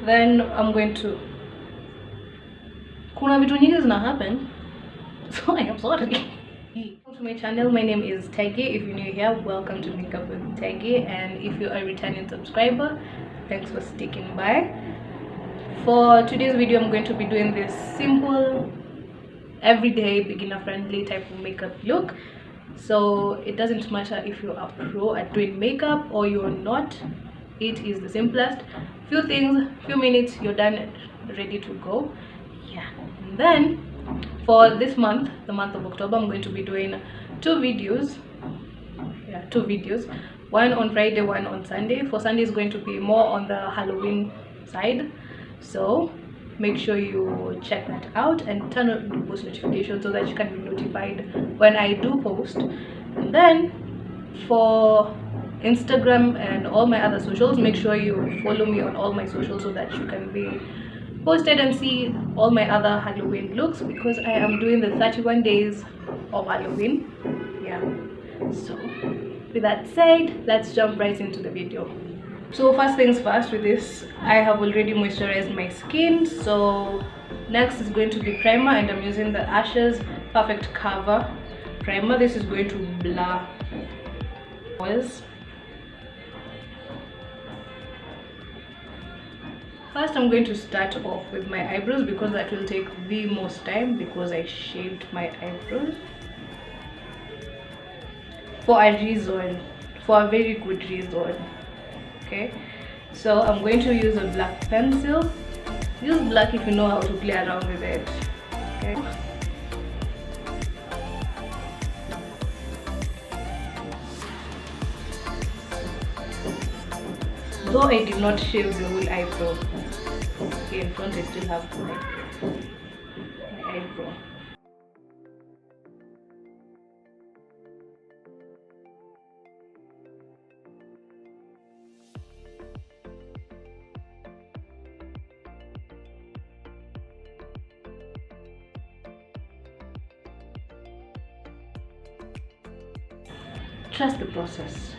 Then I'm going to kuna vitu nyingi zina happen, so I am sorry. Welcome to my channel. My name is Tegi. If you're new here, welcome to Makeup with Tegi, and if you're a returning subscriber, thanks for sticking by. For today's video, I'm going to be doing this simple, everyday, beginner friendly type of makeup look. So it doesn't matter if you're a pro at doing makeup or you're not. It is the simplest. Few things, few minutes, you're done, ready to go. Yeah. And then for this month, the month of October, I'm going to be doing two videos. One on Friday, one on Sunday. For Sunday is going to be more on the Halloween side, so make sure you check that out and turn on the post notifications so that you can be notified when I do post. And then for Instagram and all my other socials, make sure you follow me on all my socials so that you can be posted and see all my other Halloween looks, because I am doing the 31 days of Halloween. Yeah, so with that said, let's jump right into the video. So first things first, with this I have already moisturized my skin. So next is going to be primer, and I'm using the Ashes Perfect Cover primer. This is going to blur oils. First, I'm going to start off with my eyebrows because that will take the most time, because I shaved my eyebrows for a reason, for a very good reason. Okay, so I'm going to use a black pencil. Use black if you know how to play around with it. Okay, though I did not shave the whole eyebrow. Okay, in front I still have my eyebrow. Trust the process.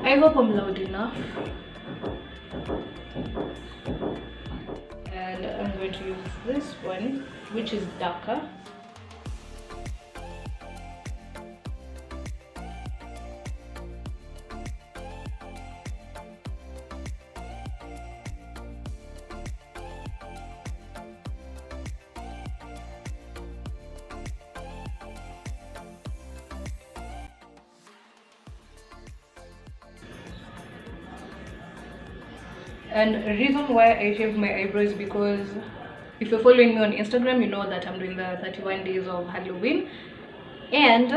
I hope I'm loud enough. And I'm going to use this one, which is darker. And the reason why I shaved my eyebrows, because if you're following me on Instagram, you know that I'm doing the 31 days of Halloween, and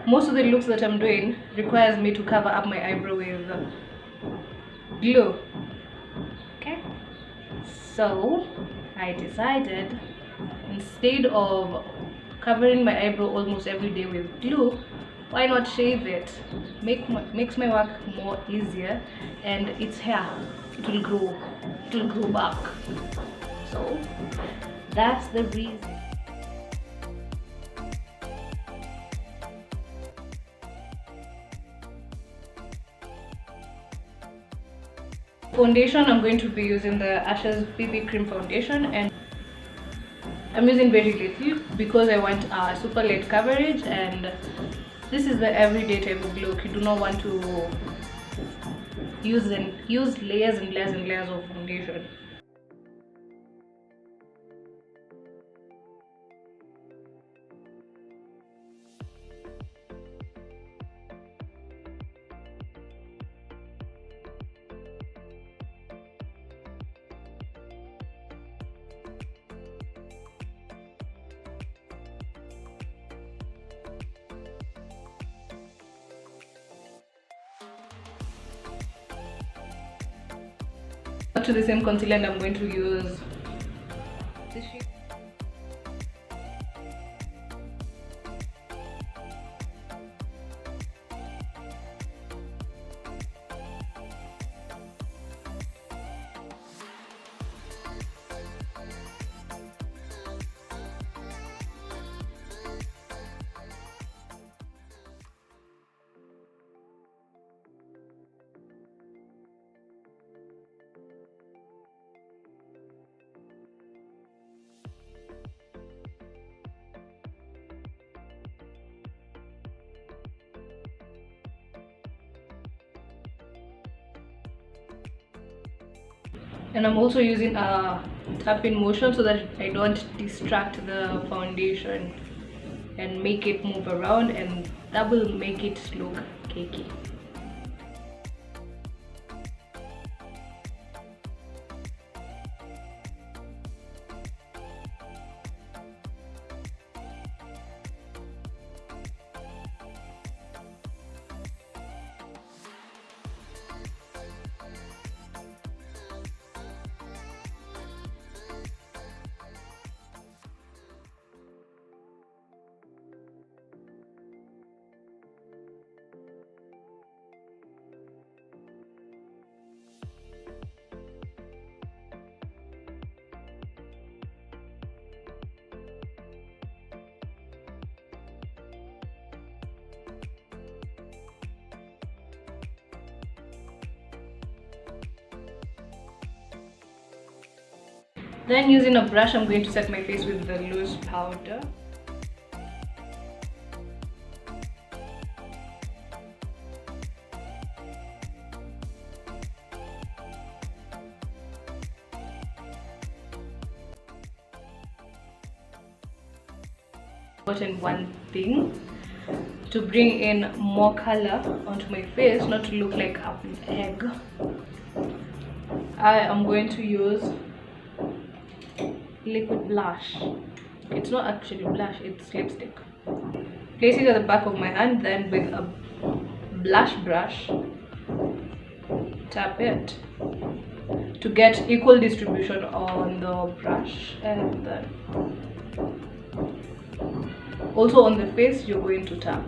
most of the looks that I'm doing requires me to cover up my eyebrow with glue. Okay, so I decided, instead of covering my eyebrow almost every day with glue, why not shave it? Makes my work more easier, and it's hair, it will grow back. So that's the reason. Foundation, I'm going to be using the Ashes BB Cream Foundation, and I'm using very little because I want a super light coverage, and this is the everyday type of look. You do not want to use layers and layers and layers of foundation. To the same concealer, and I'm going to use this shade. And I'm also using a tapping motion so that I don't distract the foundation and make it move around, and that will make it look cakey. Then using a brush, I'm going to set my face with the loose powder. Important one thing to bring in more color onto my face, not to look like an egg. I am going to use liquid blush. It's not actually blush, it's lipstick. Place it at the back of my hand, then with a blush brush tap it to get equal distribution on the brush, and then also on the face you're going to tap.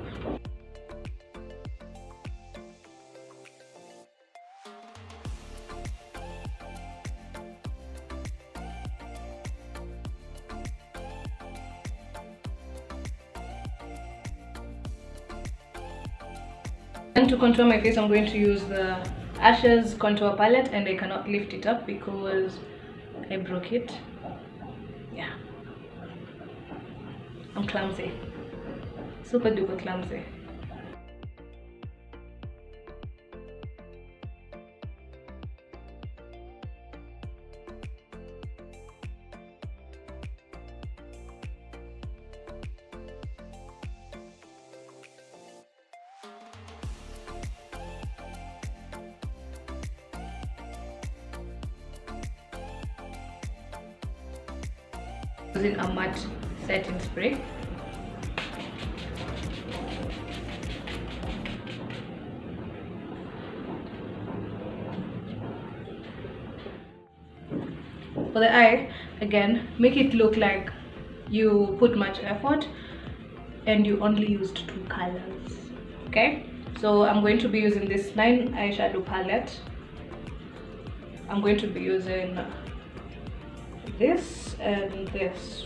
And to contour my face, I'm going to use the Ashes contour palette, and I cannot lift it up because I broke it. Yeah, I'm clumsy, super duper clumsy. Using a matte setting spray. For the eye, again, make it look like you put much effort and you only used 2 colors. Okay, so I'm going to be using this 9 eyeshadow palette. I'm going to be using this and this.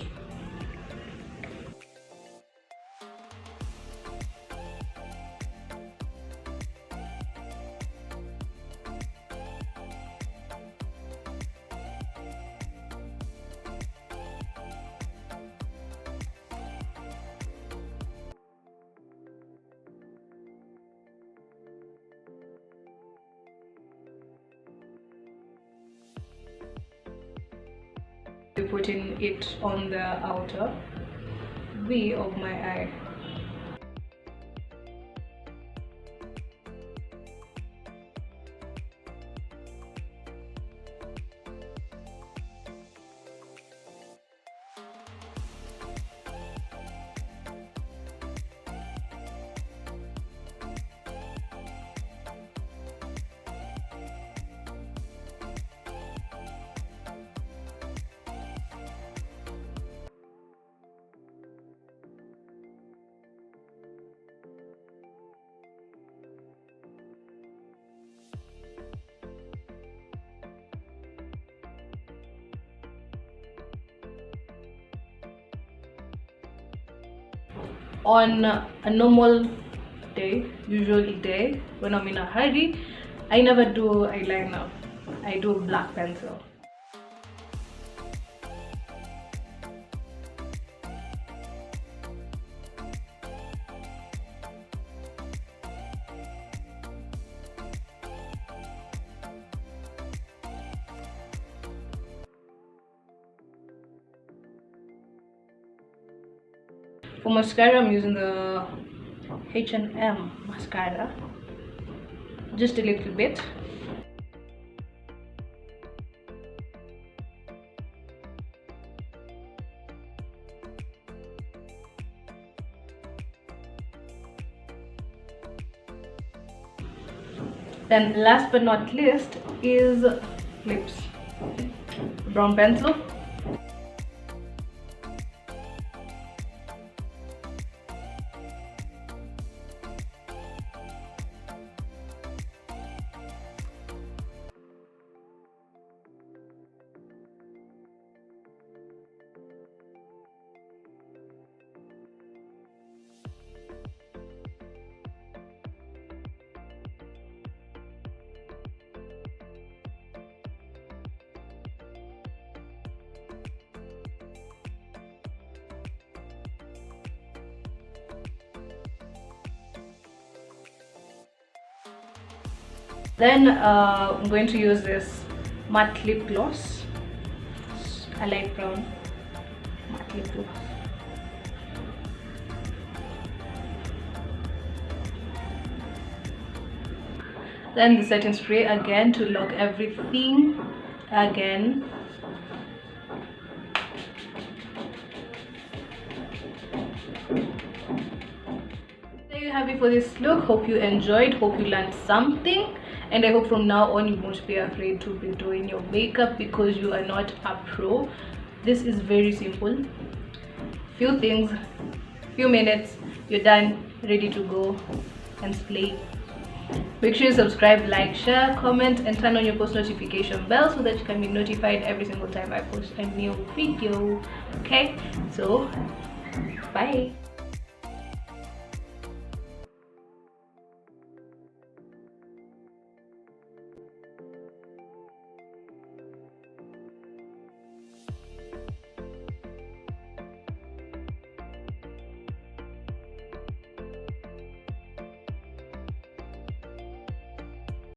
Putting it on the outer V of my eye. on a normal day, usually day when I'm in a hurry, I never do eyeliner. I do black pencil. For mascara, I'm using the H&M mascara, just a little bit. Then last but not least is lips. Brown pencil. Then I'm going to use this matte lip gloss, a light brown matte lip gloss. Then the setting spray again to lock everything again. There you have it for this look. Hope you enjoyed, hope you learned something, and I hope from now on you won't be afraid to be doing your makeup because you are not a pro. This is very simple. Few things, few minutes, you're done, ready to go and slay. Make sure you subscribe, like, share, comment, and turn on your post notification bell so that you can be notified every single time I post a new video. Okay, so bye.